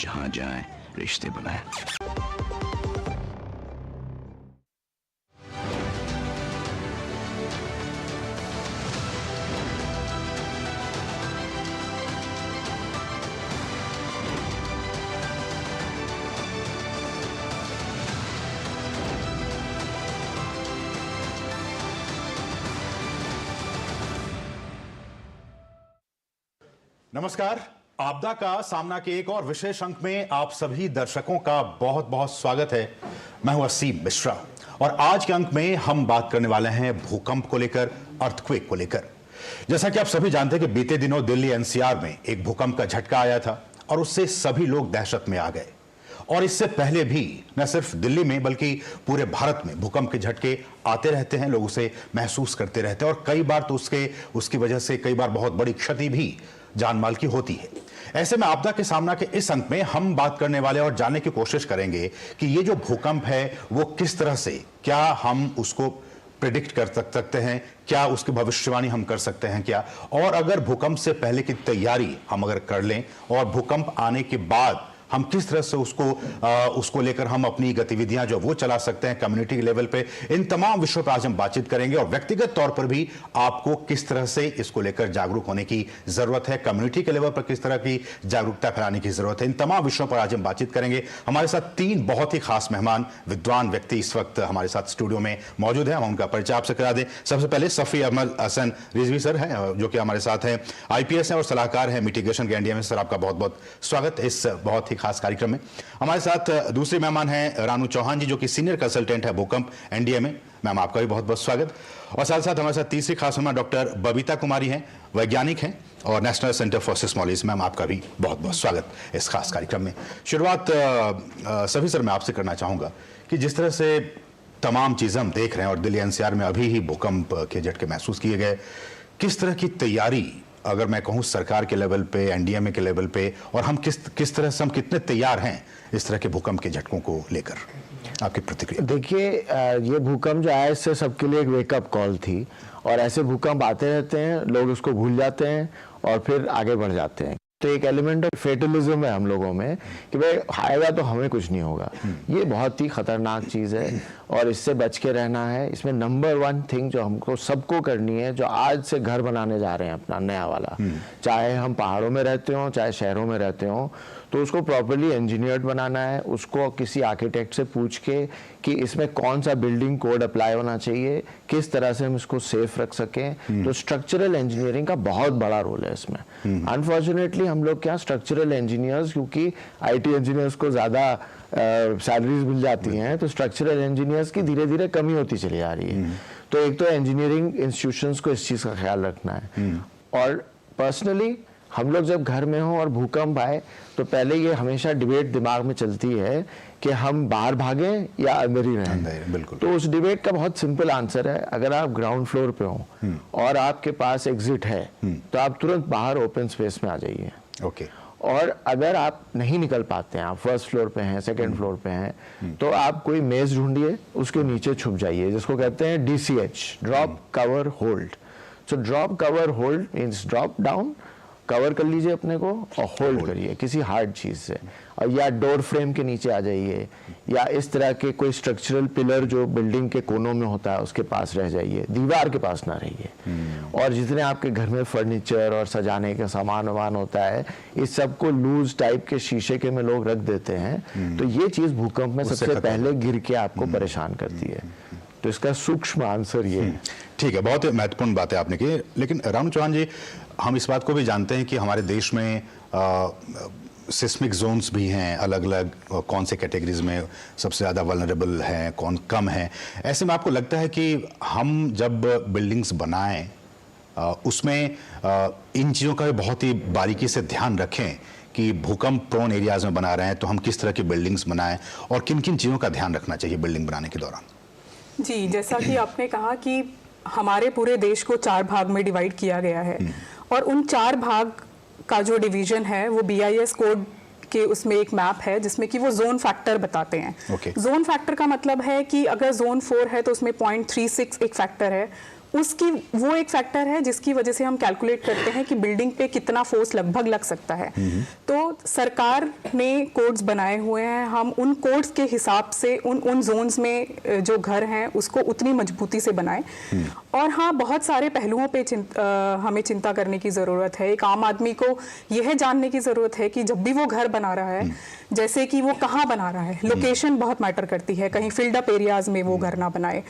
जहां जाएं रिश्ते बनाएं। नमस्कार, आपदा का सामना के एक और विशेष अंक में आप सभी दर्शकों का बहुत बहुत स्वागत है। मैं हूं असीम मिश्रा और आज के अंक में हम बात करने वाले हैं भूकंप को लेकर, अर्थक्वेक को लेकर। जैसा कि आप सभी जानते हैं कि बीते दिनों दिल्ली एनसीआर में एक भूकंप का झटका आया था और उससे सभी लोग दहशत में आ गए। और इससे पहले भी न सिर्फ दिल्ली में बल्कि पूरे भारत में भूकंप के झटके आते रहते हैं, लोग उसे महसूस करते रहते हैं और कई बार तो उसकी वजह से कई बार बहुत बड़ी क्षति भी जान माल की होती है। ऐसे में आपदा के सामना के इस अंक में हम बात करने वाले और जानने की कोशिश करेंगे कि ये जो भूकंप है वो किस तरह से, क्या हम उसको प्रेडिक्ट कर सकते हैं, क्या उसकी भविष्यवाणी हम कर सकते हैं क्या, और अगर भूकंप से पहले की तैयारी हम अगर कर लें और भूकंप आने के बाद हम किस तरह से उसको लेकर हम अपनी गतिविधियां जो वो चला सकते हैं कम्युनिटी के लेवल पे, इन तमाम विषयों पर आज हम बातचीत करेंगे। और व्यक्तिगत तौर पर भी आपको किस तरह से इसको लेकर जागरूक होने की जरूरत है, कम्युनिटी के लेवल पर किस तरह की जागरूकता फैलाने की जरूरत है, इन तमाम विषयों पर आज हम बातचीत करेंगे। हमारे साथ तीन बहुत ही खास मेहमान, विद्वान व्यक्ति इस वक्त हमारे साथ स्टूडियो में मौजूद है। हम उनका परिचय आपसे करा दें। सबसे पहले सफी अहमद हसन रिजवी सर हैं, जो कि हमारे साथ हैं, IPS हैं और सलाहकार हैं मिटिगेशन के NDA में। सर, आपका बहुत बहुत स्वागत इस बहुत ही खास कार्यक्रम में। हमारे साथ दूसरे मेहमान हैं रानू चौहान जी, जो कि सीनियर कंसल्टेंट है भूकंप NDA में। मैम, आपका भी बहुत बहुत स्वागत। और साथ साथ हमारे साथ तीसरी खास मेहमान डॉक्टर बबीता कुमारी हैं, वैज्ञानिक हैं और national centre for seismology. Ma'am, आपका भी बहुत बहुत स्वागत इस खास कार्यक्रम में। शुरुआत सभी सर मैं आपसे करना चाहूंगा कि जिस तरह से तमाम चीजें हम देख रहे हैं और दिल्ली NCR में अभी ही भूकंप के झटके महसूस किए गए, किस तरह की तैयारी, अगर मैं कहूं सरकार के लेवल पे, NDMA के लेवल पे, और हम किस तरह से हम कितने तैयार हैं इस तरह के भूकंप के झटकों को लेकर, आपकी प्रतिक्रिया? देखिए, ये भूकंप जो आया इससे सबके लिए एक वेकअप कॉल थी और ऐसे भूकंप आते रहते हैं, लोग उसको भूल जाते हैं और फिर आगे बढ़ जाते हैं। तो एक एलिमेंट ऑफ फेटलिज्म है हम लोगों में कि भाई आएगा तो हमें कुछ नहीं होगा। ये बहुत ही खतरनाक चीज़ है और इससे बच के रहना है। इसमें नंबर 1 थिंग जो हमको सबको करनी है, जो आज से घर बनाने जा रहे हैं अपना नया वाला, चाहे हम पहाड़ों में रहते हों चाहे शहरों में रहते हों, तो उसको प्रॉपर्ली इंजीनियर्ड बनाना है। उसको किसी आर्किटेक्ट से पूछ के कि इसमें कौन सा बिल्डिंग कोड अप्लाई होना चाहिए, किस तरह से हम इसको सेफ रख सकें। तो स्ट्रक्चरल इंजीनियरिंग का बहुत बड़ा रोल है इसमें। अनफॉर्चुनेटली हम लोग क्या, स्ट्रक्चरल इंजीनियर्स, क्योंकि IT इंजीनियर्स को ज़्यादा सैलरीज मिल जाती हैं, तो स्ट्रक्चरल इंजीनियर्स की धीरे धीरे कमी होती चली जा रही है। तो एक तो इंजीनियरिंग इंस्टीट्यूशंस को इस चीज़ का ख्याल रखना है। और पर्सनली हम लोग जब घर में हों और भूकंप आए तो पहले ये हमेशा डिबेट दिमाग में चलती है कि हम बाहर भागें या अंदर ही रहें। बिल्कुल। तो उस डिबेट का बहुत सिंपल आंसर है, अगर आप ग्राउंड फ्लोर पे हो और आपके पास एग्जिट है तो आप तुरंत बाहर ओपन स्पेस में आ जाइए। ओके। और अगर आप नहीं निकल पाते हैं, आप फर्स्ट फ्लोर पे हैं, सेकंड फ्लोर पे हैं, तो आप कोई मेज ढूंढिए, उसके नीचे छुप जाइए, जिसको कहते हैं DCH, drop cover hold. So drop cover hold means drop down, cover कर लीजिए अपने को और होल्ड करिए किसी हार्ड चीज़ से, और या डोर फ्रेम के नीचे आ जाइए, या इस तरह के कोई स्ट्रक्चरल पिलर जो बिल्डिंग के कोनों में होता है उसके पास रह जाइए, दीवार के पास ना रहिए। और जितने आपके घर में फर्नीचर और सजाने का सामान वामान होता है, इस सब को लूज टाइप के शीशे के में लोग रख देते हैं। तो ये चीज़ भूकंप में सबसे पहले गिर के आपको परेशान करती है। तो इसका सूक्ष्म आंसर ये। ठीक है, बहुत महत्वपूर्ण बात है आपने की। लेकिन रानू चौहान जी, हम इस बात को भी जानते हैं कि हमारे देश में सिस्मिक जोन्स भी हैं, अलग अलग कौन से कैटेगरीज में सबसे ज़्यादा वल्नरेबल हैं, कौन कम है। ऐसे में आपको लगता है कि हम जब बिल्डिंग्स बनाएं उसमें इन चीज़ों का भी बहुत ही बारीकी से ध्यान रखें कि भूकंप प्रोन एरियाज में बना रहे हैं तो हम किस तरह की बिल्डिंग्स बनाएं और किन किन चीज़ों का ध्यान रखना चाहिए बिल्डिंग बनाने के दौरान? जी, जैसा कि आपने कहा कि हमारे पूरे देश को 4 भाग में डिवाइड किया गया है और उन 4 भाग का जो डिवीजन है वो BIS कोड के उसमें एक मैप है जिसमें कि वो जोन फैक्टर बताते हैं। जोन फैक्टर का मतलब है कि अगर जोन 4 है तो उसमें 0.36 एक फैक्टर है, उसकी वो एक फैक्टर है जिसकी वजह से हम कैलकुलेट करते हैं कि बिल्डिंग पे कितना फोर्स लगभग लग सकता है। तो सरकार ने कोड्स बनाए हुए हैं, हम उन कोड्स के हिसाब से उन जोन्स में जो घर हैं उसको उतनी मजबूती से बनाएं। और हाँ, बहुत सारे पहलुओं पे हमें चिंता करने की ज़रूरत है। एक आम आदमी को यह जानने की ज़रूरत है कि जब भी वो घर बना रहा है, जैसे कि वो कहाँ बना रहा है, लोकेशन बहुत मैटर करती है। कहीं फील्ड अप एरियाज में वो घर ना बनाए,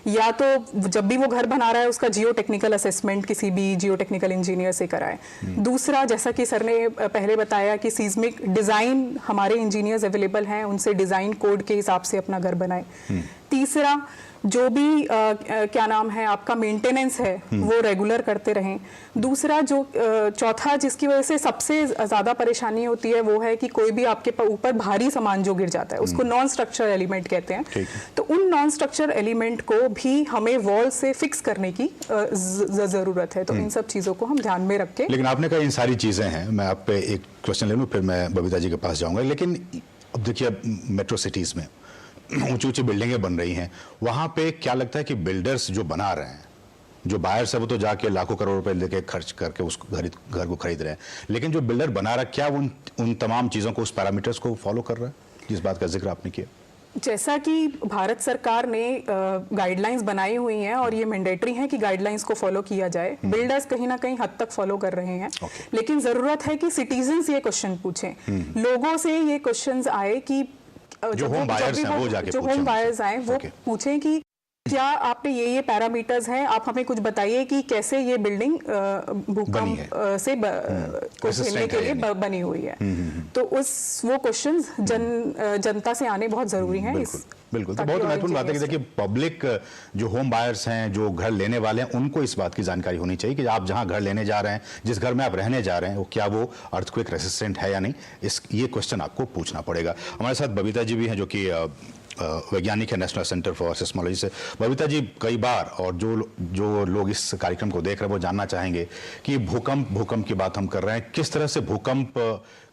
या तो जब भी वो घर बना रहा है उसका जियो टेक्निकल असेसमेंट किसी भी जियो टेक्निकल इंजीनियर से कराए। दूसरा, जैसा कि सर ने पहले बताया कि सीस्मिक डिज़ाइन हमारे इंजीनियर्स अवेलेबल हैं, उनसे डिज़ाइन कोड के हिसाब से अपना घर बनाए। तीसरा, जो भी क्या नाम है आपका मेंटेनेंस है वो रेगुलर करते रहें। दूसरा जो चौथा जिसकी वजह से सबसे ज़्यादा परेशानी होती है वो है कि कोई भी आपके ऊपर भारी सामान जो गिर जाता है उसको नॉन स्ट्रक्चर एलिमेंट कहते हैं। तो उन नॉन स्ट्रक्चर एलिमेंट को भी हमें वॉल से फिक्स करने की ज़रूरत है। तो इन सब चीज़ों को हम ध्यान में रख के। लेकिन आपने कहा इन सारी चीज़ें हैं, मैं आप पे एक क्वेश्चन ले लूँ फिर मैं बबीता जी के पास जाऊँगा। लेकिन अब देखिए, अब मेट्रो सिटीज़ में ऊंची ऊंची बिल्डिंगें बन रही हैं, वहां पे क्या लगता है कि बिल्डर्स जो बना रहे हैं, जो बायर्स है वो तो जाके लाखों करोड़ रुपए लेके खर्च करके उस घर को खरीद रहे हैं, लेकिन जो बिल्डर बना रहा है क्या उन तमाम चीज़ों को, उस पैरामीटर्स को फॉलो कर रहा है जिस बात का जिक्र आपने किया? जैसा कि भारत सरकार ने गाइडलाइंस बनाई हुई हैं और ये मैंडेटरी है कि गाइडलाइंस को फॉलो किया जाए। बिल्डर्स कहीं ना कहीं हद तक फॉलो कर रहे हैं। लेकिन ज़रूरत है कि सिटीजन्स ये क्वेश्चन पूछें, लोगों से ये क्वेश्चंस आए कि जो होम बायर्स हैं वो जाके जो होम बायर्स आए वो पूछें कि क्या आपने ये पैरामीटर्स हैं, आप हमें कुछ बताइए कि कैसे ये बिल्डिंग भूकंप से को झेलने के लिए बनी हुई है। तो वो क्वेश्चंस जनता से आने बहुत जरूरी हैं। बिल्कुल, तो बहुत महत्वपूर्ण बात है कि देखिए, पब्लिक जो होम बायर्स हैं, जो घर लेने वाले हैं, उनको इस बात की जानकारी होनी चाहिए कि आप जहां घर लेने जा रहे हैं, जिस घर में आप रहने जा रहे हैं, वो क्या वो अर्थक्वेक रेसिस्टेंट है या नहीं, ये क्वेश्चन आपको पूछना पड़ेगा। हमारे साथ बबीता जी भी हैं जो कि वैज्ञानिक है नेशनल सेंटर फॉर सिस्मोलॉजी से। बबीता जी, कई बार और जो लोग इस कार्यक्रम को देख रहे हैं वो जानना चाहेंगे कि भूकंप की बात हम कर रहे हैं, किस तरह से भूकंप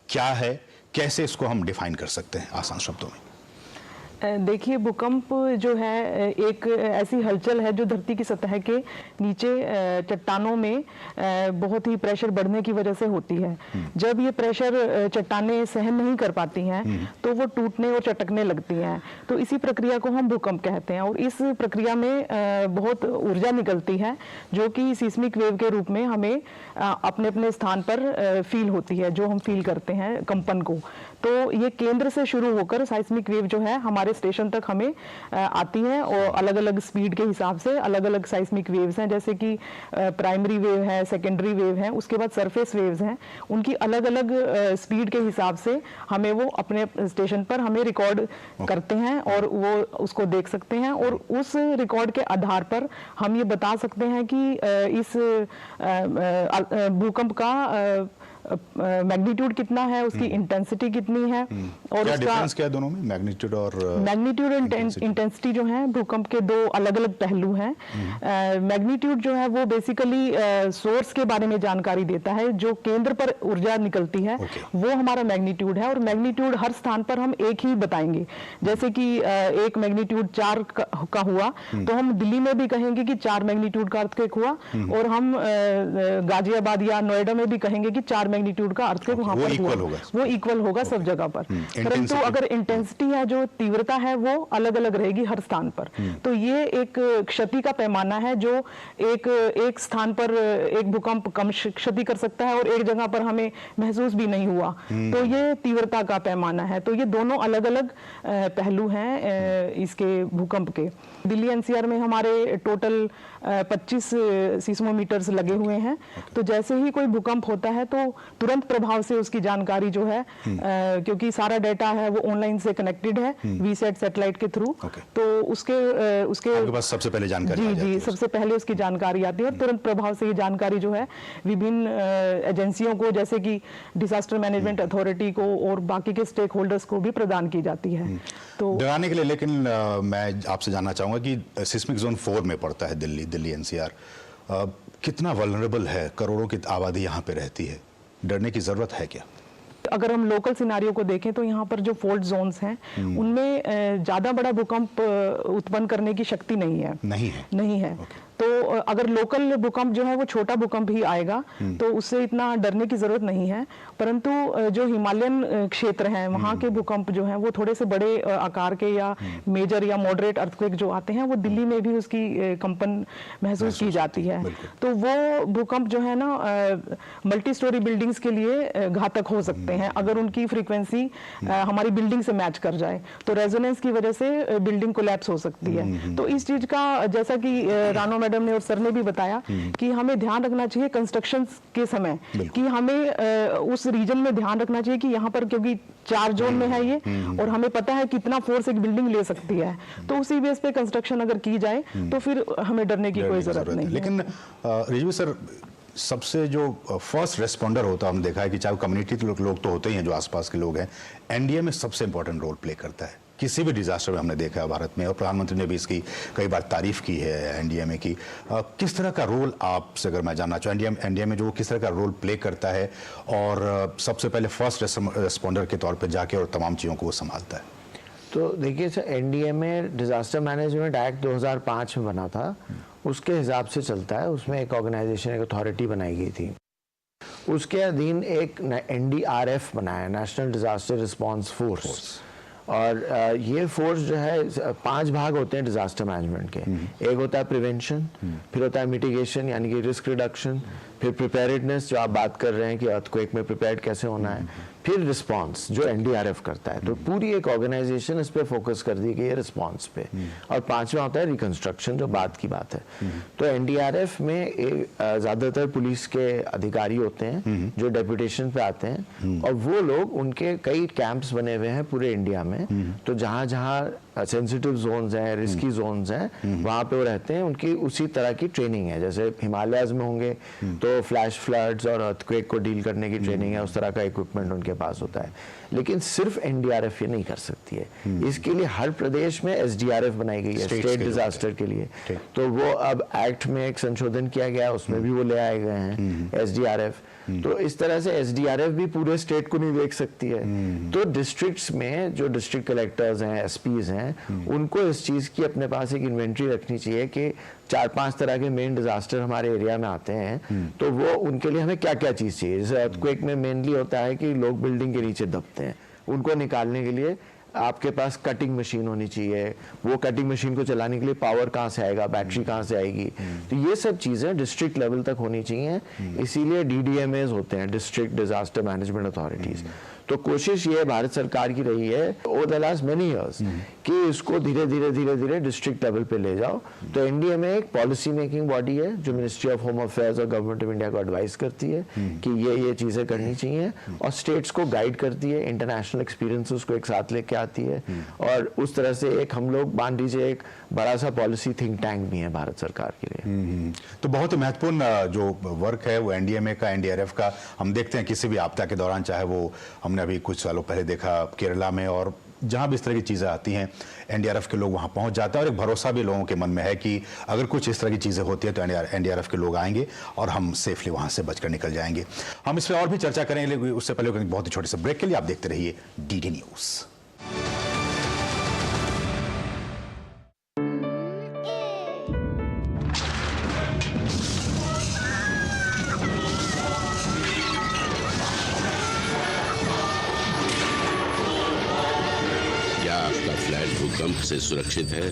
क्या है, कैसे इसको हम डिफाइन कर सकते हैं आसान शब्दों में? देखिए, भूकंप जो है एक ऐसी हलचल है जो धरती की सतह के नीचे चट्टानों में बहुत ही प्रेशर बढ़ने की वजह से होती है। जब ये प्रेशर चट्टानें सहन नहीं कर पाती हैं तो वो टूटने और चटकने लगती हैं। तो इसी प्रक्रिया को हम भूकंप कहते हैं। और इस प्रक्रिया में बहुत ऊर्जा निकलती है जो कि सीस्मिक वेव के रूप में हमें अपने अपने स्थान पर फील होती है, जो हम फील करते हैं कंपन को। तो ये केंद्र से शुरू होकर साइस्मिक वेव जो है हमारे स्टेशन तक हमें आती है और अलग अलग स्पीड के हिसाब से अलग अलग साइस्मिक वेव्स हैं, जैसे कि प्राइमरी वेव है, सेकेंडरी वेव है, उसके बाद सरफेस वेव्स हैं। उनकी अलग अलग स्पीड के हिसाब से हमें वो अपने स्टेशन पर हमें रिकॉर्ड करते हैं और वो उसको देख सकते हैं। और उस रिकॉर्ड के आधार पर हम ये बता सकते हैं कि इस भूकंप का मैग्नीट्यूड कितना है, उसकी इंटेंसिटी कितनी है और क्या उसका डिफरेंस क्या है दोनों में, मैग्नीट्यूड और इंटेंसिटी जो है भूकंप के दो अलग अलग पहलू हैं। मैग्नीट्यूड जो है वो बेसिकली सोर्स के बारे में जानकारी देता है, जो केंद्र पर ऊर्जा निकलती है वो हमारा मैग्नीट्यूड है। और मैग्नीट्यूड हर स्थान पर हम एक ही बताएंगे। जैसे कि एक मैग्नीट्यूड 4 का हुआ तो हम दिल्ली में भी कहेंगे कि 4 मैग्नीट्यूड का अर्थक्वेक हुआ, और हम गाजियाबाद या नोएडा में भी कहेंगे कि 4 मैग्नीट्यूड का अर्थक्वेक वहां पर हुआ। वो इक्वल होगा सब जगह पर। परंतु अगर इंटेंसिटी है, जो तीव्रता है, वो अलग अलग रहेगी हर स्थान पर। तो ये एक क्षति का पैमाना है जो एक स्थान पर एक भूकंप कम क्षति कर सकता है और एक जगह पर हमें महसूस भी नहीं हुआ। तो ये तीव्रता का पैमाना है। तो ये दोनों अलग अलग पहलू हैं इसके भूकंप के। दिल्ली एनसीआर में हमारे टोटल 25 सीस्मोमीटर्स लगे हुए हैं। तो जैसे ही कोई भूकंप होता है तो तुरंत प्रभाव से उसकी जानकारी जो है, क्योंकि सारा डेटा है वो ऑनलाइन से कनेक्टेड है वीसैट सैटेलाइट के थ्रू। तो उसके आपके पास सबसे पहले जानकारी जी सबसे पहले उसकी जानकारी आती है और तुरंत प्रभाव से ये जानकारी जो है विभिन्न एजेंसियों को, जैसे कि डिजास्टर मैनेजमेंट अथॉरिटी को और बाकी के स्टेक होल्डर्स को भी प्रदान की जाती है। तो डराने के लिए, लेकिन मैं आपसे जानना चाहूंगा कि सिस्मिक जोन 4 में पड़ता है दिल्ली एनसीआर, कितना वल्नरेबल है, करोड़ों की आबादी यहाँ पे रहती है, डरने की जरूरत है क्या? अगर हम लोकल सिनारियो को देखें तो यहाँ पर जो फॉल्ट जोन्स हैं उनमें ज्यादा बड़ा भूकंप उत्पन्न करने की शक्ति नहीं है। तो अगर लोकल भूकंप जो है वो छोटा भूकंप ही आएगा तो उससे इतना डरने की जरूरत नहीं है, परंतु जो हिमालयन क्षेत्र हैं वहाँ के भूकंप जो हैं वो थोड़े से बड़े आकार के या मेजर या मॉडरेट अर्थक्वेक जो आते हैं वो दिल्ली में भी उसकी कंपन महसूस की जाती है। तो वो भूकंप जो है ना मल्टी स्टोरी बिल्डिंग्स के लिए घातक हो सकते हैं अगर उनकी फ्रीक्वेंसी हमारी बिल्डिंग से मैच कर जाए, तो रेजोनेंस की वजह से बिल्डिंग कोलैप्स हो सकती है। तो इस चीज का जैसा कि रानो मैडम ने और सर ने भी बताया कि हमें ध्यान रखना चाहिए कंस्ट्रक्शन के समय कि हमें उस रीजन में ध्यान रखना चाहिए कि यहाँ पर क्योंकि 4 जोन में है ये और हमें पता है कितना फोर्स एक बिल्डिंग ले सकती है, तो उसी बेस पे कंस्ट्रक्शन अगर की जाए तो फिर हमें डरने की कोई जरूरत नहीं है। लेकिन रिजवी सर, सबसे जो फर्स्ट रेस्पॉन्डर होता है, हमने देखा है कि चाहे कम्युनिटी के लोग तो होते ही हैं जो आसपास के लोग हैं, एनडीए में सबसे इंपॉर्टेंट रोल प्ले करता है किसी भी डिजास्टर में। हमने देखा है भारत में, और प्रधानमंत्री ने भी इसकी कई बार तारीफ की है एनडीएमए की। किस तरह का रोल, आपसे अगर मैं जानना चाहूँ, एनडीएमए में जो किस तरह का रोल प्ले करता है और सबसे पहले फर्स्ट रेस्पॉन्डर के तौर पर जाके और तमाम चीज़ों को वो संभालता है? तो देखिए sir, NDMA disaster management act 2005 में बना था, उसके हिसाब से चलता है। उसमें एक ऑर्गेनाइजेशन, एक अथॉरिटी बनाई गई थी, उसके अधीन एक एनडीआरएफ बनाया, नेशनल डिजास्टर रिस्पांस फोर्स। और ये फोर्स जो है 5 भाग होते हैं डिजास्टर मैनेजमेंट के। एक होता है प्रिवेंशन, फिर होता है मिटिगेशन यानी कि रिस्क रिडक्शन, फिर प्रिपेयर्डनेस जो आप बात कर रहे हैं कि अर्थक्वेक में प्रिपेयर्ड कैसे होना है, फिर रिस्पांस जो एनडीआरएफ करता है। तो पूरी एक ऑर्गेनाइजेशन इस पे फोकस कर दी गई है रिस्पांस पे। और 5वां होता है रिकंस्ट्रक्शन, जो बात की बात है। तो एनडीआरएफ में ज्यादातर पुलिस के अधिकारी होते हैं जो डेपुटेशन पे आते हैं, और वो लोग, उनके कई कैंप्स बने हुए हैं पूरे इंडिया में। तो जहां जहां सेंसिटिव जोन्स हैं, रिस्की जोन्स हैं, वहां पे वो रहते हैं। उनकी उसी तरह की ट्रेनिंग है, जैसे हिमालयाज में होंगे तो फ्लैश फ्लड्स और अर्थक्वेक को डील करने की ट्रेनिंग है, उस तरह का इक्विपमेंट उनके पास होता है। लेकिन सिर्फ एनडीआरएफ ये नहीं कर सकती है। इसके लिए हर प्रदेश में एसडीआरएफ बनाई गई है, स्टेट डिजास्टर के लिए। तो वो अब एक्ट में एक संशोधन किया गया है, उसमें भी वो ले आए गए हैं एसडीआरएफ। तो इस तरह से एसडीआरएफ भी पूरे स्टेट को नहीं देख सकती है। तो डिस्ट्रिक्ट्स में जो डिस्ट्रिक्ट कलेक्टर्स हैं, एसपीज हैं, उनको इस चीज की अपने पास एक इन्वेंट्री रखनी चाहिए कि 4-5 तरह के मेन डिजास्टर हमारे एरिया में आते हैं, तो वो उनके लिए हमें क्या क्या चीज चाहिए। जैसे अर्थक्वेक में मेनली होता है कि लोग बिल्डिंग के नीचे दबते हैं, उनको निकालने के लिए आपके पास कटिंग मशीन होनी चाहिए। वो कटिंग मशीन को चलाने के लिए पावर कहाँ से आएगा, बैटरी कहाँ से आएगी। तो ये सब चीजें डिस्ट्रिक्ट लेवल तक होनी चाहिए, इसीलिए डीडीएमएस होते हैं, डिस्ट्रिक्ट डिजास्टर मैनेजमेंट अथॉरिटीज। तो कोशिश ये भारत सरकार की रही है over the last many years कि इसको धीरे धीरे डिस्ट्रिक्ट लेवल पे ले जाओ। तो एनडीएमए एक पॉलिसी मेकिंग बॉडी है जो मिनिस्ट्री ऑफ होम अफेयर्स और गवर्नमेंट ऑफ इंडिया को एडवाइस करती है कि ये चीजें करनी चाहिए, और स्टेट्स को गाइड करती है, इंटरनेशनल एक्सपीरियंसेस को एक साथ लेके आती है। और उस तरह से एक हम लोग मान लीजिए एक बड़ा सा पॉलिसी थिंक टैंक भी है भारत सरकार के लिए। तो बहुत ही महत्वपूर्ण जो वर्क है वो एनडीएमए का, एनडीआरएफ का। हम देखते हैं किसी भी आपदा के दौरान, चाहे वो हमने अभी कुछ सालों पहले देखा केरला में, और जहां भी इस तरह की चीजें आती हैं एनडीआरएफ के लोग वहां पहुंच जाते हैं। और एक भरोसा भी लोगों के मन में है कि अगर कुछ इस तरह की चीजें होती है तो एनडीआरएफ के लोग आएंगे और हम सेफली वहां से बचकर निकल जाएंगे। हम इस पर और भी चर्चा करेंगे, उससे पहले बहुत ही छोटे से ब्रेक के लिए आप देखते रहिए डीडी न्यूज। भूकंप से सुरक्षित है?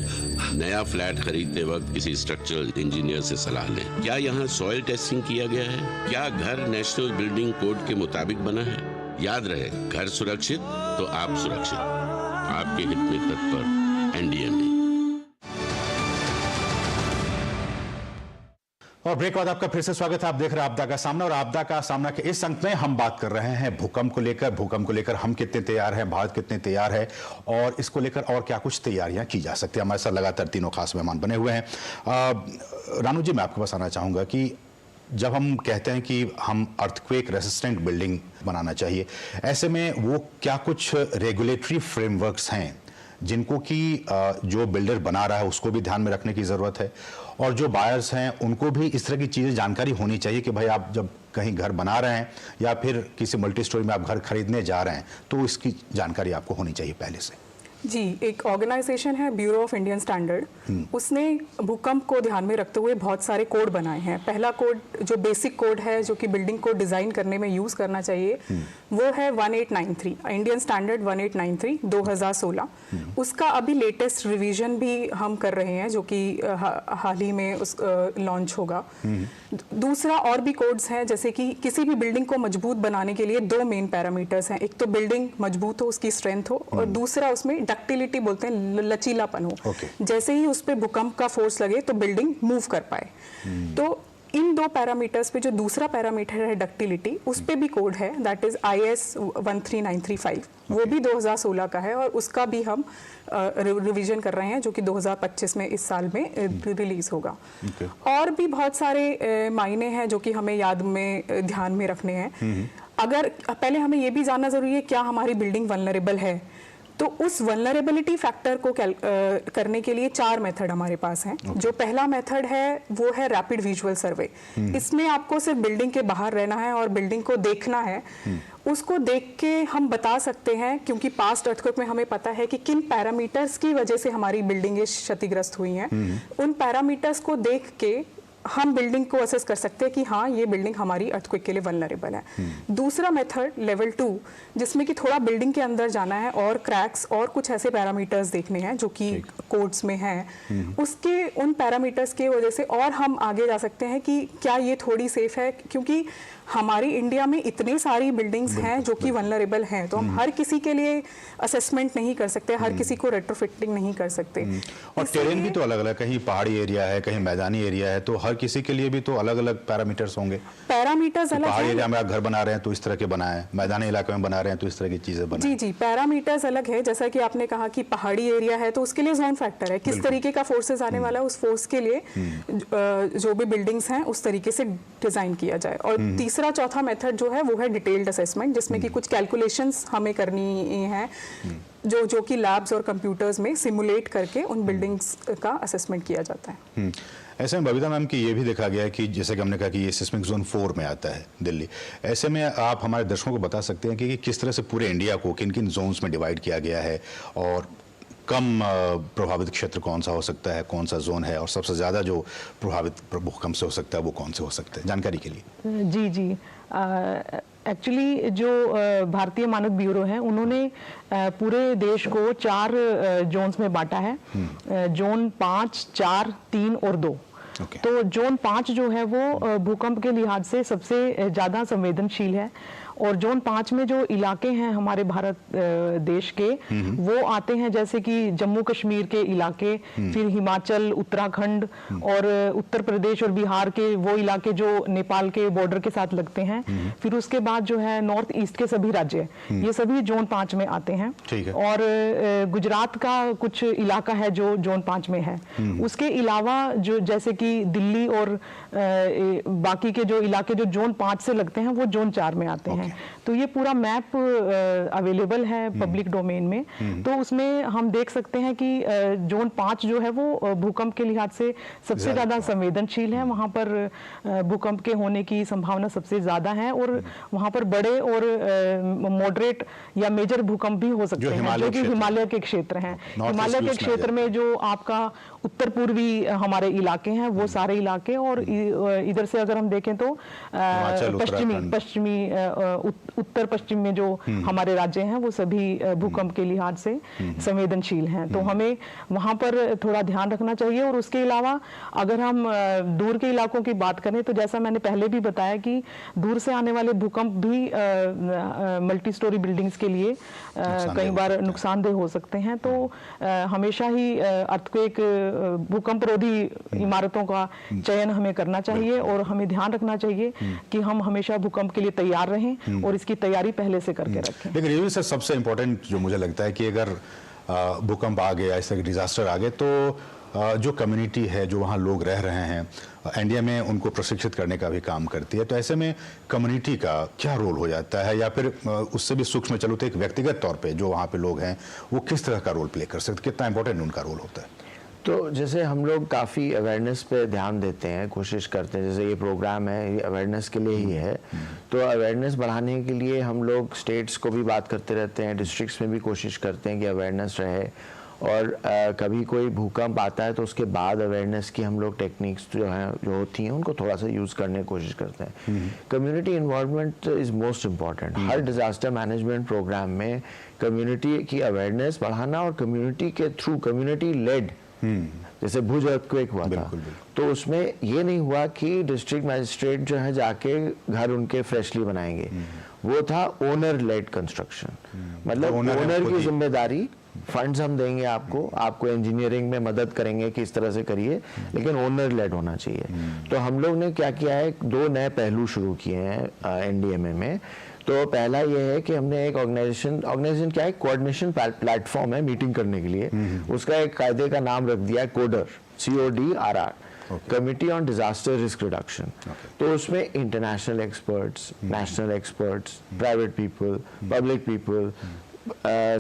नया फ्लैट खरीदते वक्त किसी स्ट्रक्चरल इंजीनियर से सलाह लें। क्या यहाँ सॉइल टेस्टिंग किया गया है? क्या घर नेशनल बिल्डिंग कोड के मुताबिक बना है? याद रहे, घर सुरक्षित तो आप सुरक्षित। आपके हित में तत्पर एनडीएमए। और ब्रेक बाद आपका फिर से स्वागत है। आप देख रहे हैं आपदा का सामना, और आपदा का सामना के इस अंक में हम बात कर रहे हैं भूकंप को लेकर। भूकंप को लेकर हम कितने तैयार हैं, भारत कितने तैयार है, और इसको लेकर और क्या कुछ तैयारियां की जा सकती है। हमारे साथ लगातार तीनों खास मेहमान बने हुए हैं। रानू जी, मैं आपके पास आना चाहूंगा कि जब हम कहते हैं कि हम अर्थक्वेक रेसिस्टेंट बिल्डिंग बनाना चाहिए, ऐसे में वो क्या कुछ रेगुलेटरी फ्रेमवर्क्स हैं जिनको कि जो बिल्डर बना रहा है उसको भी ध्यान में रखने की जरूरत है, और जो बायर्स हैं उनको भी इस तरह की चीजें जानकारी होनी चाहिए कि भाई आप जब कहीं घर बना रहे हैं या फिर किसी मल्टी स्टोरी में आप घर खरीदने जा रहे हैं तो इसकी जानकारी आपको होनी चाहिए पहले से? जी, एक ऑर्गेनाइजेशन है ब्यूरो ऑफ इंडियन स्टैंडर्ड, उसने भूकंप को ध्यान में रखते हुए बहुत सारे कोड बनाए हैं। पहला कोड जो बेसिक कोड है, जो कि बिल्डिंग को डिज़ाइन करने में यूज़ करना चाहिए, वो है 1893, इंडियन स्टैंडर्ड 1893 2016। उसका अभी लेटेस्ट रिवीजन भी हम कर रहे हैं, जो कि हाल ही में उस लॉन्च होगा। दूसरा और भी कोड्स हैं, जैसे कि किसी भी बिल्डिंग को मजबूत बनाने के लिए 2 मेन पैरामीटर्स हैं। एक तो बिल्डिंग मजबूत हो, उसकी स्ट्रेंथ हो, और दूसरा उसमें डक्टिलिटी बोलते हैं, लचीलापन हो। जैसे ही उस पे भूकंप का फोर्स लगे तो बिल्डिंग मूव कर पाए। तो इन 2 पैरामीटर्स पे जो दूसरा पैरामीटर है डक्टिलिटी, उस पे भी कोड है, दैट इज IS 13935। वो भी 2016 का है, और उसका भी हम रिवीजन कर रहे हैं, जो कि 2025 में इस साल में रिलीज होगा। और भी बहुत सारे मायने हैं जो कि हमें याद में ध्यान में रखने हैं। अगर पहले हमें ये भी जानना जरूरी है क्या हमारी बिल्डिंग वल्नरेबल है, तो उस वल्नरेबिलिटी फैक्टर को करने के लिए 4 मेथड हमारे पास हैं। जो पहला मेथड है वो है रैपिड विजुअल सर्वे। इसमें आपको सिर्फ बिल्डिंग के बाहर रहना है और बिल्डिंग को देखना है। उसको देख के हम बता सकते हैं, क्योंकि पास्ट अर्थक्वेक में हमें पता है कि किन पैरामीटर्स की वजह से हमारी बिल्डिंगें क्षतिग्रस्त हुई हैं। उन पैरामीटर्स को देख के हम बिल्डिंग को असेस कर सकते हैं कि हाँ, ये बिल्डिंग हमारी अर्थक्वेक के लिए वल्नरेबल है। दूसरा मेथड लेवल 2, जिसमें कि थोड़ा बिल्डिंग के अंदर जाना है और क्रैक्स और कुछ ऐसे पैरामीटर्स देखने हैं जो कि कोड्स में हैं। उसके उन पैरामीटर्स के वजह से और हम आगे जा सकते हैं कि क्या ये थोड़ी सेफ है, क्योंकि हमारी इंडिया में इतनी सारी बिल्डिंग्स हैं जो कि वल्नरेबल हैं, तो हम हर किसी के लिए असेसमेंट नहीं कर सकते, हर किसी को रेट्रोफिटिंग नहीं कर सकते। और टेरेन भी तो अलग अलग, कहीं पहाड़ी एरिया है, कहीं मैदानी एरिया है, तो हर किसी के लिए भी तो अलग अलग पैरामीटर्स होंगे। पैरामीटर्स अलग हैं। पहाड़ी एरिया में आप घर बना रहे हैं तो इस तरह के बनाएं, मैदानी इलाके में बना रहे हैं तो इस तरह की चीजें बनाएं। जी जी, पैरामीटर्स अलग है। जैसा कि आपने कहा कि पहाड़ी एरिया है तो उसके लिए जोन फैक्टर है, किस तरीके का फोर्सेस आने वाला है, उस फोर्स के लिए जो भी बिल्डिंग्स हैं उस तरीके से डिजाइन किया जाए। और तीसरा चौथा मेथड जो है वो है डिटेल्ड असेसमेंट, जिसमें कि कुछ कैलकुलेशंस हमें करनी है, जो कि लैब्स और कंप्यूटर्स में सिमुलेट करके उन बिल्डिंग्स का असेसमेंट किया जाता है। ऐसे में बबीता मैम कि ये भी देखा गया है कि जैसे कि हमने कहा कि ये सिस्मिक जोन 4 में आता है दिल्ली। ऐसे में आप हमारे दर्शकों को बता सकते हैं कि किस तरह से पूरे इंडिया को किन किन जोन्स में डिवाइड किया गया है, और कम प्रभावित क्षेत्र कौन सा हो सकता है, कौन सा जोन है, और सबसे ज़्यादा जो प्रभावित भूकंप से हो सकता है वो कौन से हो सकते हैं, जानकारी के लिए। जी जी, एक्चुअली जो भारतीय मानक ब्यूरो है उन्होंने पूरे देश को 4 जोन्स में बांटा है, जोन 5, 4, 3 और 2। तो जोन 5 जो है वो भूकंप के लिहाज से सबसे ज़्यादा संवेदनशील है, और जोन 5 में जो इलाके हैं हमारे भारत देश के, वो आते हैं जैसे कि जम्मू कश्मीर के इलाके, फिर हिमाचल, उत्तराखंड और उत्तर प्रदेश और बिहार के वो इलाके जो नेपाल के बॉर्डर के साथ लगते हैं, फिर उसके बाद जो है नॉर्थ ईस्ट के सभी राज्य, ये सभी जोन 5 में आते हैं। और गुजरात का कुछ इलाका है जो जोन 5 में है। उसके अलावा जो जैसे कि दिल्ली और बाकी के जो इलाके जो जोन 5 से लगते हैं वो जोन 4 में आते हैं। तो ये पूरा मैप अवेलेबल है पब्लिक डोमेन में, तो उसमें हम देख सकते हैं कि जोन 5 जो है वो भूकंप के लिहाज से सबसे ज्यादा संवेदनशील है। वहां पर भूकंप के होने की संभावना सबसे ज्यादा है, और वहां पर बड़े और मॉडरेट या मेजर भूकंप भी हो सकते हैं, जो कि हिमालय के क्षेत्र हैं। हिमालय के क्षेत्र में जो आपका उत्तर पूर्वी हमारे इलाके हैं वो सारे इलाके, और इधर से अगर हम देखें तो पश्चिमी उत्तर पश्चिम में जो हमारे राज्य हैं वो सभी भूकंप के लिहाज से संवेदनशील हैं। तो हमें वहां पर थोड़ा ध्यान रखना चाहिए। और उसके अलावा अगर हम दूर के इलाकों की बात करें तो जैसा मैंने पहले भी बताया कि दूर से आने वाले भूकंप भी मल्टी स्टोरी बिल्डिंग्स के लिए कई बार नुकसानदेह हो सकते हैं। तो हमेशा ही अर्थक्वेक भूकंपरोधी इमारतों का चयन हमें करना चाहिए, और हमें ध्यान रखना चाहिए कि हम हमेशा भूकंप के लिए तैयार रहें और इसकी तैयारी पहले से करके रखें। लेकिन ये भी सर सबसे इम्पोर्टेंट जो मुझे लगता है कि अगर भूकंप आ गया, इस तरह के डिजास्टर आ गए, तो जो कम्युनिटी है, जो वहाँ लोग रह रहे हैं, इंडिया में उनको प्रशिक्षित करने का भी काम करती है। तो ऐसे में कम्युनिटी का क्या रोल हो जाता है, या फिर उससे भी सूक्ष्म चलो तो एक व्यक्तिगत तौर पे जो वहाँ पे लोग हैं वो किस तरह का रोल प्ले कर सकते, कितना इंपॉर्टेंट उनका रोल होता है? तो जैसे हम लोग काफ़ी अवेयरनेस पे ध्यान देते हैं, कोशिश करते हैं, जैसे ये प्रोग्राम है ये अवेयरनेस के लिए ही है, तो अवेयरनेस बढ़ाने के लिए हम लोग स्टेट्स को भी बात करते रहते हैं, डिस्ट्रिक्ट्स में भी कोशिश करते हैं कि अवेयरनेस रहे। और कभी कोई भूकंप आता है तो उसके बाद अवेयरनेस की हम लोग टेक्निक्स जो हैं जो होती हैं उनको थोड़ा सा यूज़ करने की कोशिश करते हैं। Community involvement is most important. हर डिज़ास्टर मैनेजमेंट प्रोग्राम में कम्युनिटी की अवेयरनेस बढ़ाना और कम्युनिटी के थ्रू, कम्युनिटी लेड, जैसे भुज अर्थक्वेक हुआ था, तो उसमें ये नहीं हुआ कि डिस्ट्रिक्ट मजिस्ट्रेट जो है जाके घर उनके फ्रेशली बनाएंगे, वो था ओनर लेड कंस्ट्रक्शन। मतलब ओनर की जिम्मेदारी, फंड्स हम देंगे आपको इंजीनियरिंग में मदद करेंगे कि इस तरह से करिए, लेकिन ओनर लेड होना चाहिए। तो हम लोग ने क्या किया है, 2 नए पहलू शुरू किए हैं एनडीएमए में। तो पहला ये है कि हमने एक ऑर्गेनाइजेशन क्या है, कोऑर्डिनेशन प्लेटफॉर्म है मीटिंग करने के लिए, उसका एक कायदे का नाम रख दिया है coder, CODRR, committee on disaster risk reduction. तो उसमें international experts, national experts, private people, public people,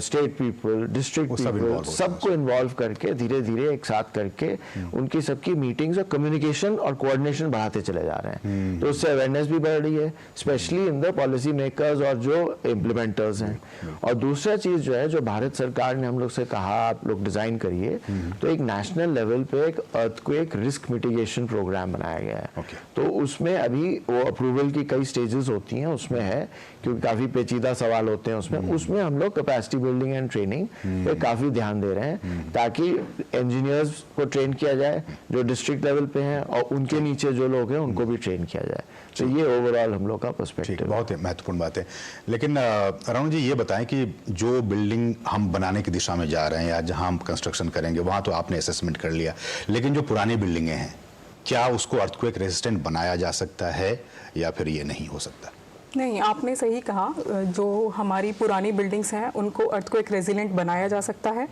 state people, district people, सबको इन्वॉल्व करके धीरे धीरे एक साथ करके उनकी सबकी मीटिंग्स और कम्युनिकेशन और कोऑर्डिनेशन बढ़ाते चले जा रहे हैं। तो उससे अवेयरनेस भी बढ़ रही है, specially in the policy makers और जो इम्प्लीमेंटर्स हैं। और दूसरा चीज जो है, जो भारत सरकार ने हम लोग से कहा आप लोग डिजाइन करिए, तो एक नेशनल लेवल पे एक अर्थक्वेक रिस्क मिटिगेशन प्रोग्राम बनाया गया है। तो उसमें अभी वो अप्रूवल की कई स्टेजेस होती हैं, उसमें है क्योंकि काफी पेचीदा सवाल होते हैं उसमें हम लोग कैपेसिटी बिल्डिंग एंड ट्रेनिंग पे काफी ध्यान दे रहे हैं, ताकि इंजीनियर्स को ट्रेन किया जाए जो डिस्ट्रिक्ट लेवल पे हैं, और उनके नीचे जो लोग हैं उनको भी ट्रेन किया जाए। तो ये ओवरऑल हम लोग का पर्सपेक्टिव। बहुत महत्वपूर्ण बात है। लेकिन अरुण जी ये बताएं कि जो बिल्डिंग हम बनाने की दिशा में जा रहे हैं या जहां हम कंस्ट्रक्शन करेंगे, वहां तो आपने असेसमेंट कर लिया, लेकिन जो पुरानी बिल्डिंगें हैं, क्या उसको अर्थक्वेक रेजिस्टेंट बनाया जा सकता है या फिर ये नहीं हो सकता? नहीं, आपने सही कहा, जो हमारी पुरानी बिल्डिंग्स हैं उनको अर्थक्वेक रेजिलेंट बनाया जा सकता है।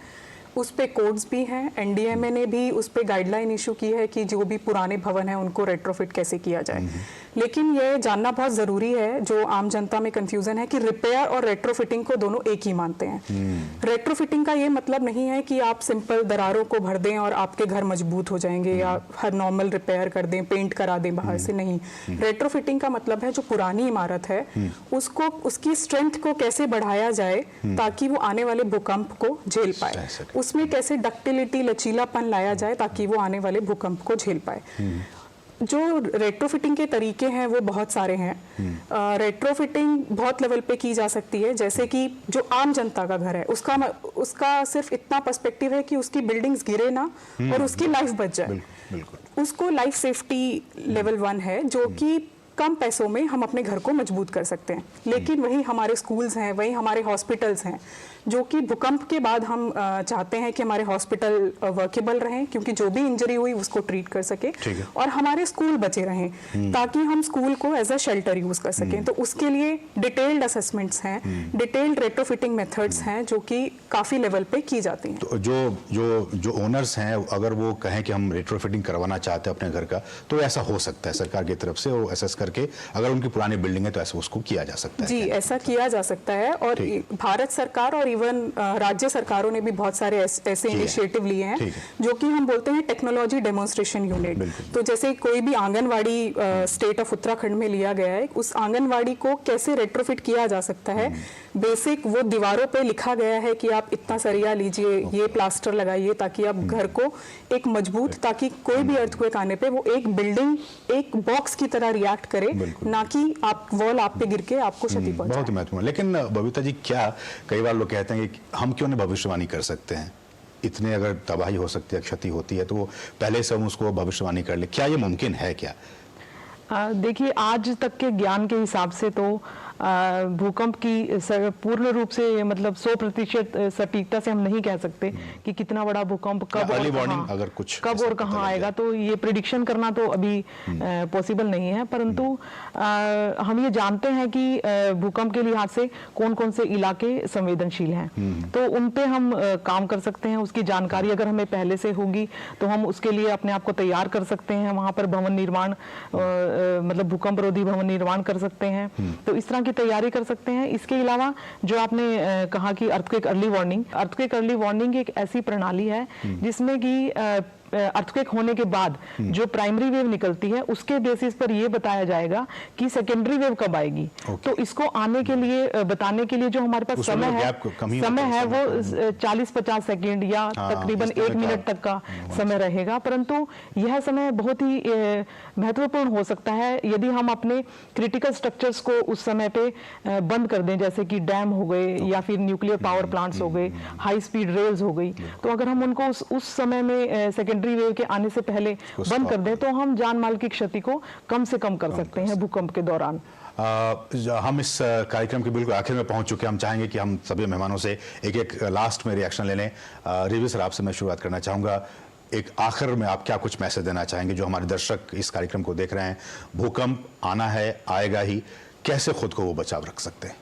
उस पे कोड्स भी हैं, एनडीएमए ने भी उस पे गाइडलाइन इशू की है कि जो भी पुराने भवन हैं उनको रेट्रोफिट कैसे किया जाए। लेकिन ये जानना बहुत ज़रूरी है, जो आम जनता में कंफ्यूजन है कि रिपेयर और रेट्रोफिटिंग को दोनों एक ही मानते हैं। रेट्रोफिटिंग का ये मतलब नहीं है कि आप सिंपल दरारों को भर दें और आपके घर मजबूत हो जाएंगे, या हर नॉर्मल रिपेयर कर दें, पेंट करा दें बाहर से, नहीं। रेट्रोफिटिंग का मतलब है जो पुरानी इमारत है उसको, उसकी स्ट्रेंथ को कैसे बढ़ाया जाए ताकि वो आने वाले भूकंप को झेल पाए, उसमें कैसे डक्टिलिटी, लचीलापन लाया जाए ताकि वो आने वाले भूकंप को झेल पाए। जो रेट्रोफिटिंग के तरीके हैं वो बहुत सारे हैं। रेट्रोफिटिंग बहुत लेवल पे की जा सकती है, जैसे कि जो आम जनता का घर है उसका सिर्फ इतना पर्सपेक्टिव है कि उसकी बिल्डिंग्स गिरे ना और उसकी लाइफ बच जाए। उसको लाइफ सेफ्टी लेवल 1 है, जो कि कम पैसों में हम अपने घर को मजबूत कर सकते हैं। लेकिन वही हमारे स्कूल्स हैं, वही हमारे हॉस्पिटल्स हैं, जो कि भूकंप के बाद हम चाहते हैं कि हमारे हॉस्पिटल वर्केबल रहें, क्योंकि जो भी इंजरी हुई उसको ट्रीट कर सके, और हमारे स्कूल बचे रहें ताकि हम स्कूल को एज अ शेल्टर यूज कर सकें। तो उसके लिए डिटेल्ड असेसमेंट्स हैं, डिटेल्ड रेट्रोफिटिंग मेथड्स हैं जो कि काफी लेवल पे की जाती हैं। तो जो ओनर्स हैं, अगर वो कहें कि हम रेट्रोफिटिंग करवाना चाहते हैं अपने घर का, तो ऐसा हो सकता है सरकार की तरफ से, वो एसेस करके अगर उनकी पुरानी बिल्डिंग है तो ऐसा उसको किया जा सकता है? जी, ऐसा किया जा सकता है। और भारत सरकार और इवन राज्य सरकारों ने भी बहुत सारे ऐसे इनिशिएटिव लिए हैं, जो कि हम बोलते हैं टेक्नोलॉजी डेमोन्स्ट्रेशन यूनिट। तो जैसे कोई भी आंगनवाड़ी स्टेट ऑफ उत्तराखंड में लिया गया है, उस आंगनवाड़ी को कैसे रेट्रोफिट किया जा सकता है, बेसिक वो दीवारों पे लिखा गया है कि आप इतना सरिया लीजिए, ये प्लास्टर लगाइए, ताकि आप घर को एक मजबूत, ताकि कोई भी अर्थक्वेक आने पे वो एक बिल्डिंग एक बॉक्स की तरह रिएक्ट करे, ना कि आप वॉल आप पे गिर के आपको क्षति पहुंचाए। बहुत महत्वपूर्ण। लेकिन बबीता जी, क्या कई बार लोग कहते हैं कि हम क्यों नहीं भविष्यवाणी कर सकते हैं, इतने अगर तबाही हो सकती है, क्षति होती है, तो वो पहले से हम उसको भविष्यवाणी कर ले, क्या ये मुमकिन है क्या? देखिए, आज तक के ज्ञान के हिसाब से तो भूकंप की पूर्ण रूप से मतलब 100% सटीकता से हम नहीं कह सकते कि कितना बड़ा भूकंप कब और कहाँ आएगा। तो ये प्रिडिक्शन करना तो अभी पॉसिबल नहीं है, परंतु हम ये जानते हैं कि भूकंप के लिहाज से कौन कौन से इलाके संवेदनशील हैं, तो उन पे हम काम कर सकते हैं। उसकी जानकारी अगर हमें पहले से होगी तो हम उसके लिए अपने आप को तैयार कर सकते हैं, वहां पर भवन निर्माण मतलब भूकंप रोधी भवन निर्माण कर सकते हैं। तो इस तरह की तैयारी कर सकते हैं। इसके अलावा जो आपने कहा कि अर्थक्वेक अर्ली वार्निंग एक ऐसी प्रणाली है जिसमें कि अर्थक्वेक होने के बाद जो प्राइमरी वेव निकलती है उसके बेसिस पर यह बताया जाएगा कि सेकेंडरी वेव कब आएगी। तो इसको आने के लिए बताने के लिए जो हमारे पास समय है वो 40-50 सेकेंड या तकरीबन 1 मिनट तक का समय रहेगा, परंतु यह समय बहुत ही महत्वपूर्ण हो सकता है यदि हम अपने क्रिटिकल स्ट्रक्चर्स को उस समय पे बंद कर दें, जैसे कि डैम हो गए या फिर न्यूक्लियर पावर प्लांट्स हो गए, हाई स्पीड रेल्स हो गई। तो अगर हम उनको उस समय में सेकेंडरी वेव के आने से पहले बंद कर दें तो हम जान माल की क्षति को कम से कम कर सकते हैं भूकंप के दौरान। हम इस कार्यक्रम के बिल्कुल आखिर में पहुंच चुके हैं। हम चाहेंगे कि हम सभी मेहमानों से एक लास्ट में रिएक्शन ले लें। रिव्यू सर, आपसे मैं शुरुआत करना चाहूंगा। एक आखिर में आप क्या कुछ मैसेज देना चाहेंगे जो हमारे दर्शक इस कार्यक्रम को देख रहे हैं? भूकंप आना है, आएगा ही, कैसे खुद को वो बचाव रख सकते हैं?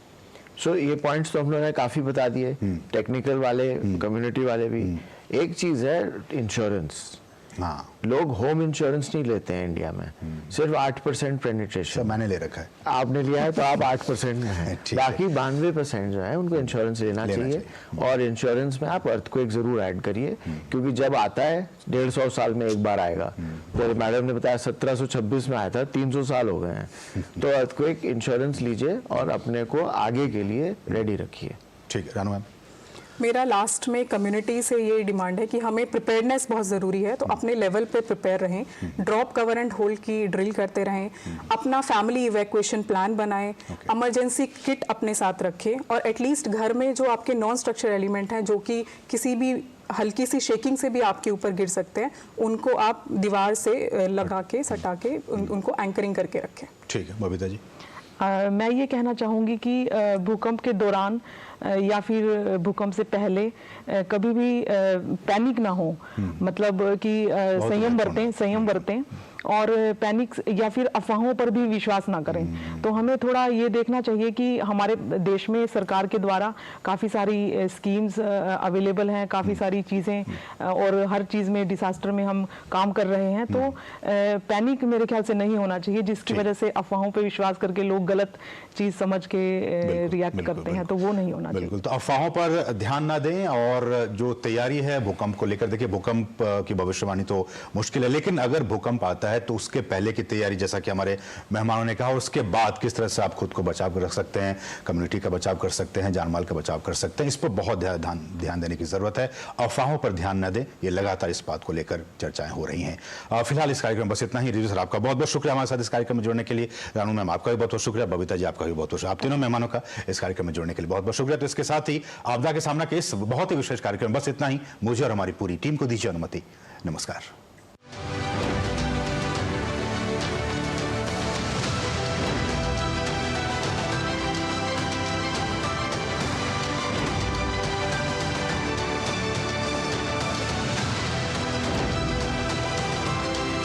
ये पॉइंट्स तो हम लोगों ने काफी बता दिए, टेक्निकल वाले, कम्युनिटी वाले भी। एक चीज है इंश्योरेंस। हाँ, लोग होम इंश्योरेंस नहीं लेते हैं इंडिया में, सिर्फ 8% पेनिट्रेशन। मैंने ले रखा है, आपने लिया है तो आप 8% में हैं, बाकी 92% जो है उनको इंश्योरेंस लेना चाहिए। और इंश्योरेंस में आप अर्थक्वेक जरूर ऐड करिए, क्योंकि जब आता है 150 साल में एक बार आएगा। तो मैडम ने बताया 1726 में आया था, 300 साल हो गए हैं। तो अर्थक्वेक इंश्योरेंस लीजिए और अपने को आगे के लिए रेडी रखिए। ठीक है रानू मैम। मेरा लास्ट में कम्युनिटी से ये डिमांड है कि हमें प्रिपेयर्डनेस बहुत ज़रूरी है, तो अपने लेवल पे प्रिपेयर रहें, ड्रॉप कवर एंड होल्ड की ड्रिल करते रहें, अपना फैमिली इवैक्यूएशन प्लान बनाएं, इमरजेंसी किट अपने साथ रखें, और एटलीस्ट घर में जो आपके नॉन स्ट्रक्चर एलिमेंट हैं जो कि किसी भी हल्की सी शेकिंग से भी आपके ऊपर गिर सकते हैं, उनको आप दीवार से लगा के सटा के उनको एंकरिंग करके रखें। ठीक है बबीता जी। मैं ये कहना चाहूँगी कि भूकंप के दौरान या फिर भूकंप से पहले कभी भी पैनिक ना हो, मतलब कि संयम बरतें और पैनिक या फिर अफवाहों पर भी विश्वास ना करें। तो हमें थोड़ा ये देखना चाहिए कि हमारे देश में सरकार के द्वारा काफ़ी सारी स्कीम्स अवेलेबल हैं, काफ़ी सारी चीज़ें, और हर चीज़ में डिसास्टर में हम काम कर रहे हैं। तो पैनिक मेरे ख्याल से नहीं होना चाहिए, जिसकी वजह से अफवाहों पर विश्वास करके लोग गलत चीज़ समझ के रिएक्ट करते हैं, तो वो नहीं होना चाहिए। बिल्कुल, तो अफवाहों पर ध्यान ना दें, और जो तैयारी है भूकंप को लेकर, देखिए भूकंप की भविष्यवाणी तो मुश्किल है, लेकिन अगर भूकंप आता है तो उसके पहले की तैयारी, जैसा कि हमारे मेहमानों ने कहा, उसके बाद किस तरह से आप खुद को बचाव कर रख सकते हैं, कम्युनिटी का बचाव कर सकते हैं, जानमाल का बचाव कर सकते हैं, इस पर बहुत ध्यान देने की जरूरत है। अफवाहों पर ध्यान न दें, ये लगातार इस बात को लेकर चर्चाएं हो रही हैं। फिलहाल इस कार्यक्रम बस इतना ही। रिव्यू सर, आपका बहुत बहुत शुक्रिया हमारे साथ इस कार्यक्रम में जुड़ने के लिए। रानू मैम, आपका भी बहुत बहुत शुक्रिया। बबीता जी, आपका भी बहुत बहुत शुक्रिया। आप तीनों मेहमानों का इस कार्यक्रम में जुड़ने के लिए बहुत बहुत शुक्रिया। तो इसके साथ ही आपदा के सामना के इस बहुत ही विशेष कार्यक्रम बस इतना ही। मुझे और हमारी पूरी टीम को दीजिए अनुमति। नमस्कार।